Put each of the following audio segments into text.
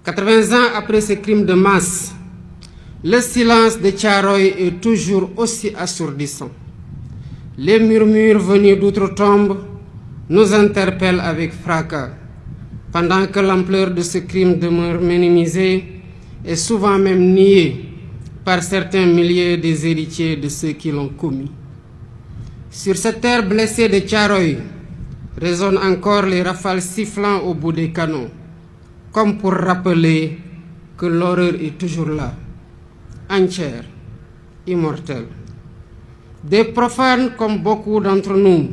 80 ans après ce crime de masse, le silence de Thiaroye est toujours aussi assourdissant. Les murmures venus d'outre-tombe nous interpellent avec fracas, pendant que l'ampleur de ce crime demeure minimisée et souvent même niée par certains milliers des héritiers de ceux qui l'ont commis. Sur cette terre blessée de Thiaroye résonnent encore les rafales sifflant au bout des canons, comme pour rappeler que l'horreur est toujours là, entière, immortelle. Des profanes comme beaucoup d'entre nous,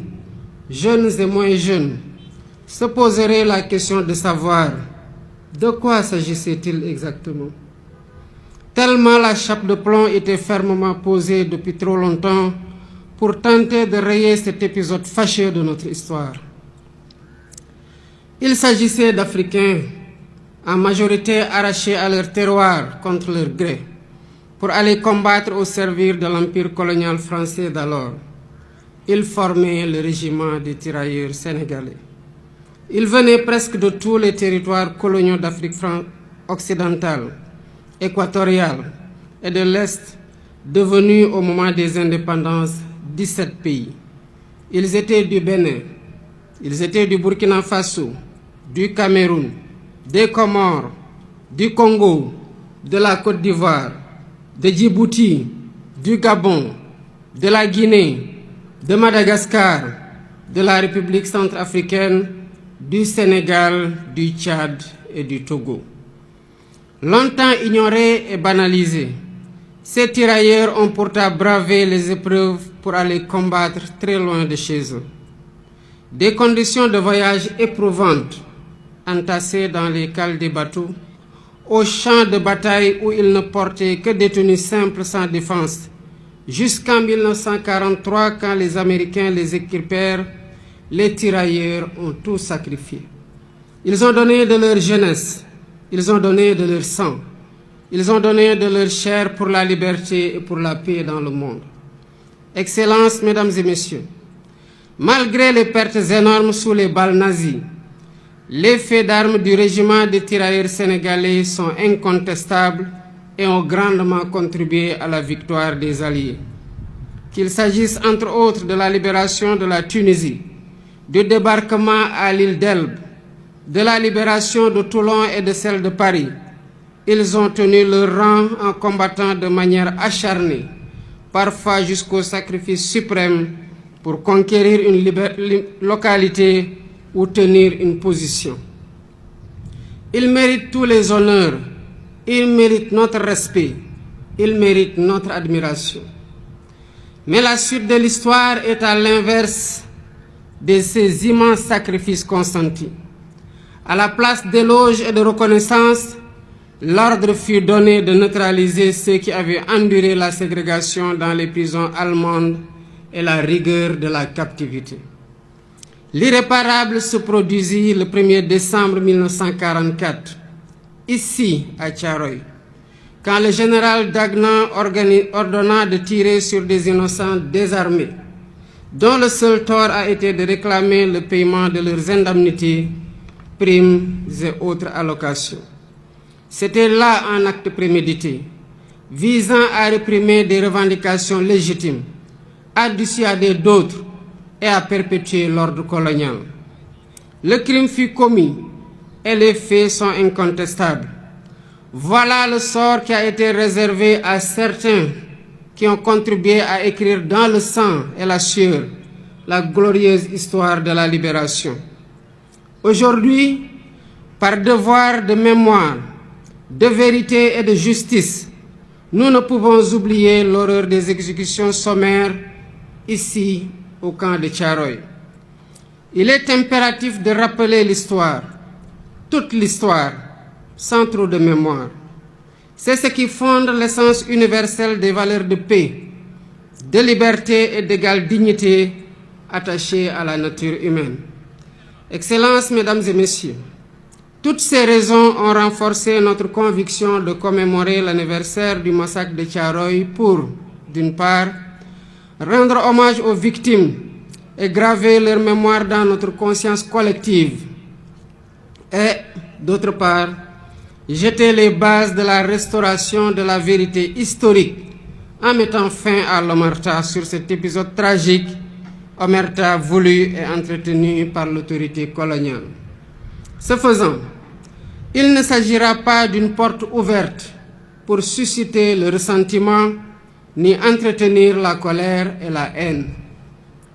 jeunes et moins jeunes, se poseraient la question de savoir de quoi s'agissait-il exactement. Tellement la chape de plomb était fermement posée depuis trop longtemps pour tenter de rayer cet épisode fâcheux de notre histoire. Il s'agissait d'Africains, en majorité arrachés à leur terroir contre leur gré, pour aller combattre au service de l'empire colonial français d'alors. Ils formaient le régiment des tirailleurs sénégalais. Ils venaient presque de tous les territoires coloniaux d'Afrique occidentale, équatoriale et de l'Est, devenus au moment des indépendances 17 pays. Ils étaient du Bénin, ils étaient du Burkina Faso, du Cameroun, des Comores, du Congo, de la Côte d'Ivoire, de Djibouti, du Gabon, de la Guinée, de Madagascar, de la République centrafricaine, du Sénégal, du Tchad et du Togo. Longtemps ignorés et banalisés, ces tirailleurs ont pourtant bravé les épreuves pour aller combattre très loin de chez eux. Des conditions de voyage éprouvantes, entassés dans les cales des bateaux, aux champs de bataille où ils ne portaient que des tenues simples sans défense, jusqu'en 1943 quand les Américains les équipèrent, les tirailleurs ont tout sacrifié. Ils ont donné de leur jeunesse, ils ont donné de leur sang, ils ont donné de leur chair pour la liberté et pour la paix dans le monde. Excellences, Mesdames et Messieurs, malgré les pertes énormes sous les balles nazies, les faits d'armes du régiment des tirailleurs sénégalais sont incontestables et ont grandement contribué à la victoire des Alliés. Qu'il s'agisse entre autres de la libération de la Tunisie, du débarquement à l'île d'Elbe, de la libération de Toulon et de celle de Paris, ils ont tenu leur rang en combattant de manière acharnée, parfois jusqu'au sacrifice suprême, pour conquérir une localité ou tenir une position. Ils méritent tous les honneurs, ils méritent notre respect, ils méritent notre admiration. Mais la suite de l'histoire est à l'inverse de ces immenses sacrifices consentis. À la place d'éloges et de reconnaissance, l'ordre fut donné de neutraliser ceux qui avaient enduré la ségrégation dans les prisons allemandes et la rigueur de la captivité. L'irréparable se produisit le 1er décembre 1944, ici à Thiaroye, quand le général Dagnan ordonna de tirer sur des innocents désarmés, dont le seul tort a été de réclamer le paiement de leurs indemnités, primes et autres allocations. C'était là un acte prémédité, visant à réprimer des revendications légitimes, à dissuader d'autres et à perpétuer l'ordre colonial. Le crime fut commis et les faits sont incontestables. Voilà le sort qui a été réservé à certains qui ont contribué à écrire dans le sang et la sueur la glorieuse histoire de la libération. Aujourd'hui, par devoir de mémoire, de vérité et de justice, nous ne pouvons oublier l'horreur des exécutions sommaires ici au camp de Thiaroye. Il est impératif de rappeler l'histoire, toute l'histoire, sans trop de mémoire. C'est ce qui fonde l'essence universelle des valeurs de paix, de liberté et d'égale dignité attachées à la nature humaine. Excellences, Mesdames et Messieurs, toutes ces raisons ont renforcé notre conviction de commémorer l'anniversaire du massacre de Thiaroye pour, d'une part, rendre hommage aux victimes et graver leur mémoire dans notre conscience collective, et, d'autre part, jeter les bases de la restauration de la vérité historique en mettant fin à l'omerta sur cet épisode tragique, omerta voulu et entretenu par l'autorité coloniale. Ce faisant, il ne s'agira pas d'une porte ouverte pour susciter le ressentiment ni entretenir la colère et la haine.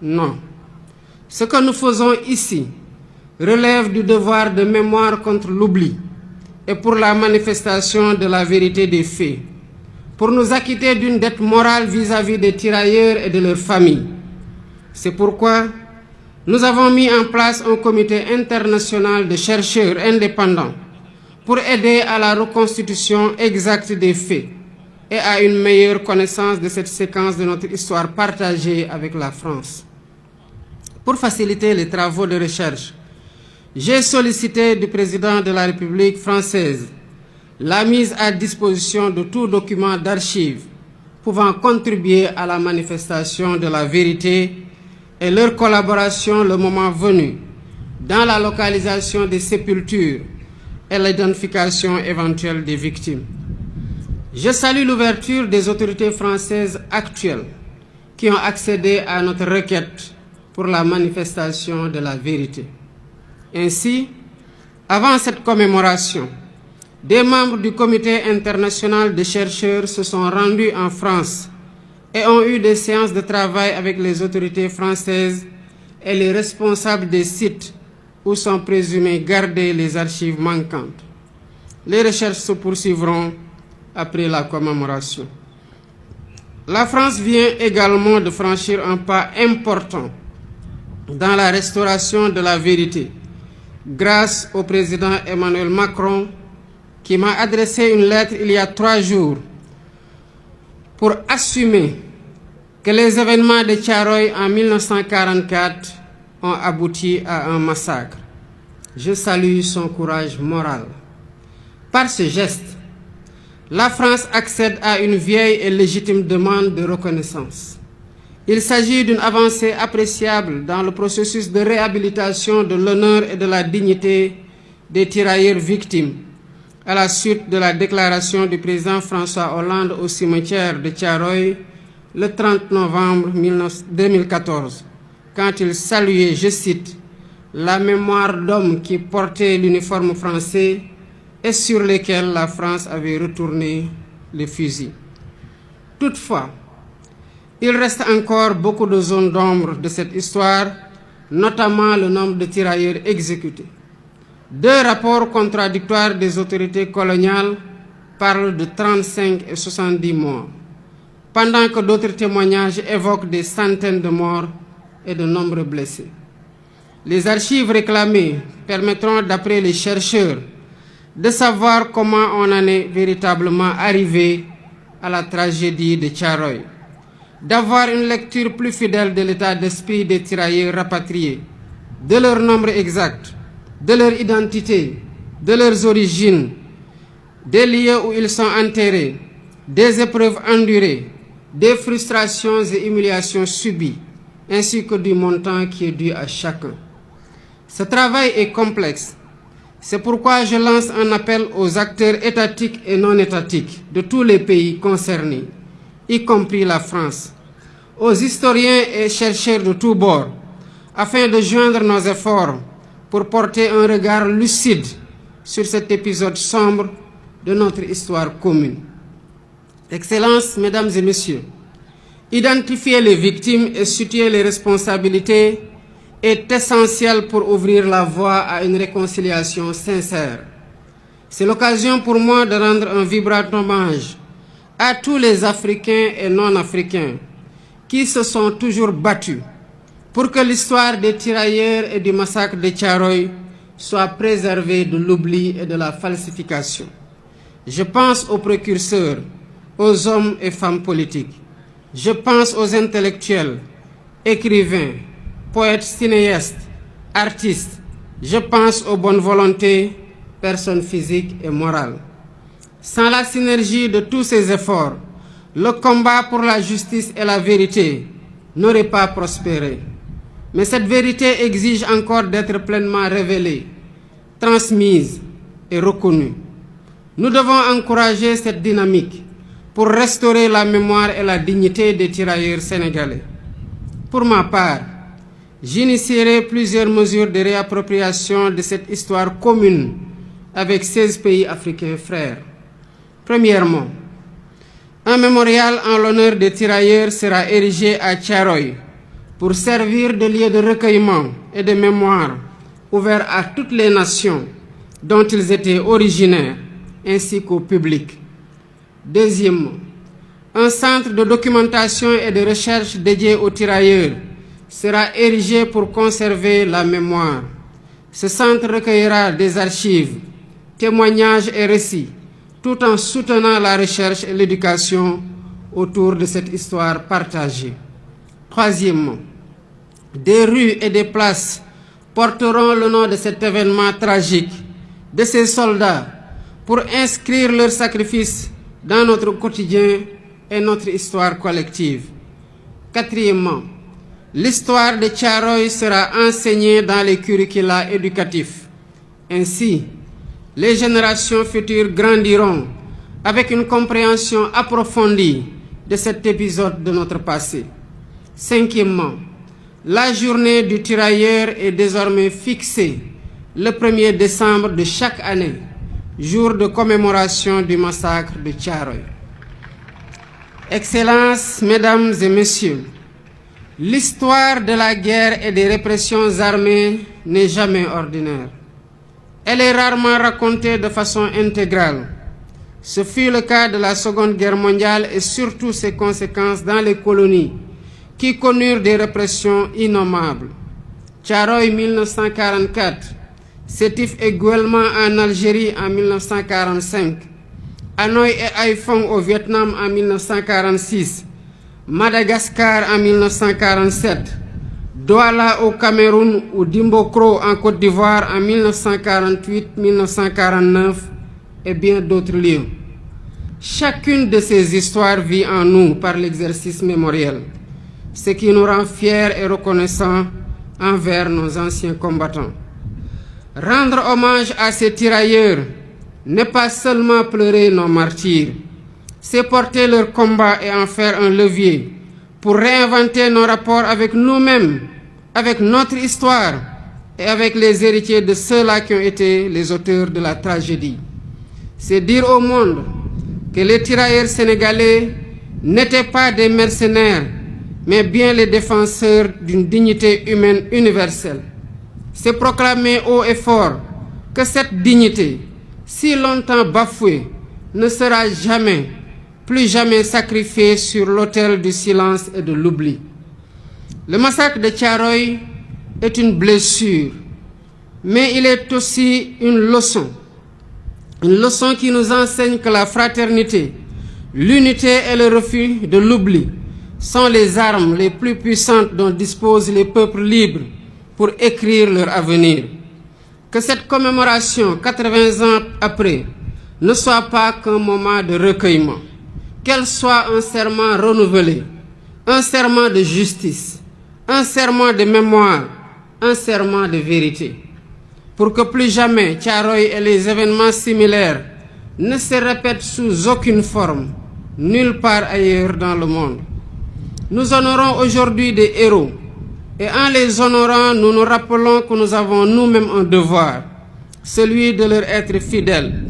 Non. Ce que nous faisons ici relève du devoir de mémoire contre l'oubli et pour la manifestation de la vérité des faits, pour nous acquitter d'une dette morale vis-à-vis des tirailleurs et de leurs familles. C'est pourquoi nous avons mis en place un comité international de chercheurs indépendants pour aider à la reconstitution exacte des faits et à une meilleure connaissance de cette séquence de notre histoire partagée avec la France. Pour faciliter les travaux de recherche, j'ai sollicité du président de la République française la mise à disposition de tout document d'archives pouvant contribuer à la manifestation de la vérité et leur collaboration le moment venu dans la localisation des sépultures et l'identification éventuelle des victimes. Je salue l'ouverture des autorités françaises actuelles qui ont accédé à notre requête pour la manifestation de la vérité. Ainsi, avant cette commémoration, des membres du Comité international de chercheurs se sont rendus en France et ont eu des séances de travail avec les autorités françaises et les responsables des sites où sont présumées gardées les archives manquantes. Les recherches se poursuivront après la commémoration. La France vient également de franchir un pas important dans la restauration de la vérité, grâce au président Emmanuel Macron, qui m'a adressé une lettre il y a 3 jours pour assumer que les événements de Thiaroye en 1944 ont abouti à un massacre. Je salue son courage moral. Par ce geste, la France accède à une vieille et légitime demande de reconnaissance. Il s'agit d'une avancée appréciable dans le processus de réhabilitation de l'honneur et de la dignité des tirailleurs victimes, à la suite de la déclaration du président François Hollande au cimetière de Thiaroye le 30 novembre 2014, quand il saluait, je cite, « la mémoire d'hommes qui portaient l'uniforme français et sur lesquels la France avait retourné les fusils ». Toutefois, il reste encore beaucoup de zones d'ombre de cette histoire, notamment le nombre de tirailleurs exécutés. 2 rapports contradictoires des autorités coloniales parlent de 35 et 70 morts, pendant que d'autres témoignages évoquent des centaines de morts et de nombreux blessés. Les archives réclamées permettront, d'après les chercheurs, de savoir comment on en est véritablement arrivé à la tragédie de Thiaroye, d'avoir une lecture plus fidèle de l'état d'esprit des tirailleurs rapatriés, de leur nombre exact, de leur identité, de leurs origines, des lieux où ils sont enterrés, des épreuves endurées, des frustrations et humiliations subies, ainsi que du montant qui est dû à chacun. Ce travail est complexe. C'est pourquoi je lance un appel aux acteurs étatiques et non étatiques de tous les pays concernés, y compris la France, aux historiens et chercheurs de tous bords, afin de joindre nos efforts pour porter un regard lucide sur cet épisode sombre de notre histoire commune. Excellences, Mesdames et Messieurs, identifier les victimes et situer les responsabilités est essentiel pour ouvrir la voie à une réconciliation sincère. C'est l'occasion pour moi de rendre un vibrant hommage à tous les Africains et non-Africains qui se sont toujours battus pour que l'histoire des tirailleurs et du massacre de Thiaroye soit préservée de l'oubli et de la falsification. Je pense aux précurseurs, aux hommes et femmes politiques. Je pense aux intellectuels, écrivains, poètes, cinéastes, artistes. Je pense aux bonnes volontés, personnes physiques et morales. Sans la synergie de tous ces efforts, le combat pour la justice et la vérité n'aurait pas prospéré. Mais cette vérité exige encore d'être pleinement révélée, transmise et reconnue. Nous devons encourager cette dynamique pour restaurer la mémoire et la dignité des tirailleurs sénégalais. Pour ma part, j'initierai plusieurs mesures de réappropriation de cette histoire commune avec 16 pays africains frères. Premièrement, un mémorial en l'honneur des tirailleurs sera érigé à Thiaroye pour servir de lieu de recueillement et de mémoire ouvert à toutes les nations dont ils étaient originaires, ainsi qu'au public. Deuxièmement, un centre de documentation et de recherche dédié aux tirailleurs sera érigé pour conserver la mémoire. Ce centre recueillera des archives, témoignages et récits, tout en soutenant la recherche et l'éducation autour de cette histoire partagée. Troisièmement, des rues et des places porteront le nom de cet événement tragique, de ces soldats, pour inscrire leur sacrifice dans notre quotidien et notre histoire collective. Quatrièmement, l'histoire de Thiaroye sera enseignée dans les curricula éducatifs. Ainsi, les générations futures grandiront avec une compréhension approfondie de cet épisode de notre passé. Cinquièmement, la journée du tirailleur est désormais fixée le 1er décembre de chaque année, jour de commémoration du massacre de Thiaroye. Excellences, Mesdames et Messieurs, l'histoire de la guerre et des répressions armées n'est jamais ordinaire. Elle est rarement racontée de façon intégrale. Ce fut le cas de la Seconde Guerre mondiale et surtout ses conséquences dans les colonies, qui connurent des répressions innommables. Thiaroye 1944, Sétif et Guelma en Algérie en 1945, Hanoï et Haiphong au Vietnam en 1946, Madagascar en 1947, Douala au Cameroun ou Dimbokro en Côte d'Ivoire en 1948-1949 et bien d'autres lieux. Chacune de ces histoires vit en nous par l'exercice mémoriel, ce qui nous rend fiers et reconnaissants envers nos anciens combattants. Rendre hommage à ces tirailleurs n'est pas seulement pleurer nos martyrs, c'est porter leur combat et en faire un levier pour réinventer nos rapports avec nous-mêmes, avec notre histoire et avec les héritiers de ceux-là qui ont été les auteurs de la tragédie. C'est dire au monde que les tirailleurs sénégalais n'étaient pas des mercenaires, mais bien les défenseurs d'une dignité humaine universelle. C'est proclamer haut et fort que cette dignité, si longtemps bafouée, ne sera jamais, plus jamais sacrifiée sur l'autel du silence et de l'oubli. Le massacre de Thiaroye est une blessure, mais il est aussi une leçon qui nous enseigne que la fraternité, l'unité et le refus de l'oubli sont les armes les plus puissantes dont disposent les peuples libres pour écrire leur avenir. Que cette commémoration, 80 ans après, ne soit pas qu'un moment de recueillement, qu'elle soit un serment renouvelé, un serment de justice, un serment de mémoire, un serment de vérité. Pour que plus jamais Thiaroye et les événements similaires ne se répètent sous aucune forme, nulle part ailleurs dans le monde. Nous honorons aujourd'hui des héros, et en les honorant, nous nous rappelons que nous avons nous-mêmes un devoir, celui de leur être fidèles,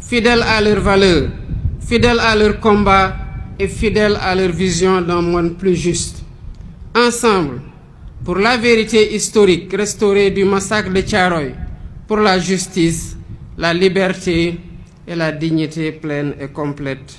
fidèles à leurs valeurs, fidèles à leur combat et fidèles à leur vision d'un monde plus juste. Ensemble, pour la vérité historique restaurée du massacre de Thiaroye, pour la justice, la liberté et la dignité pleine et complète.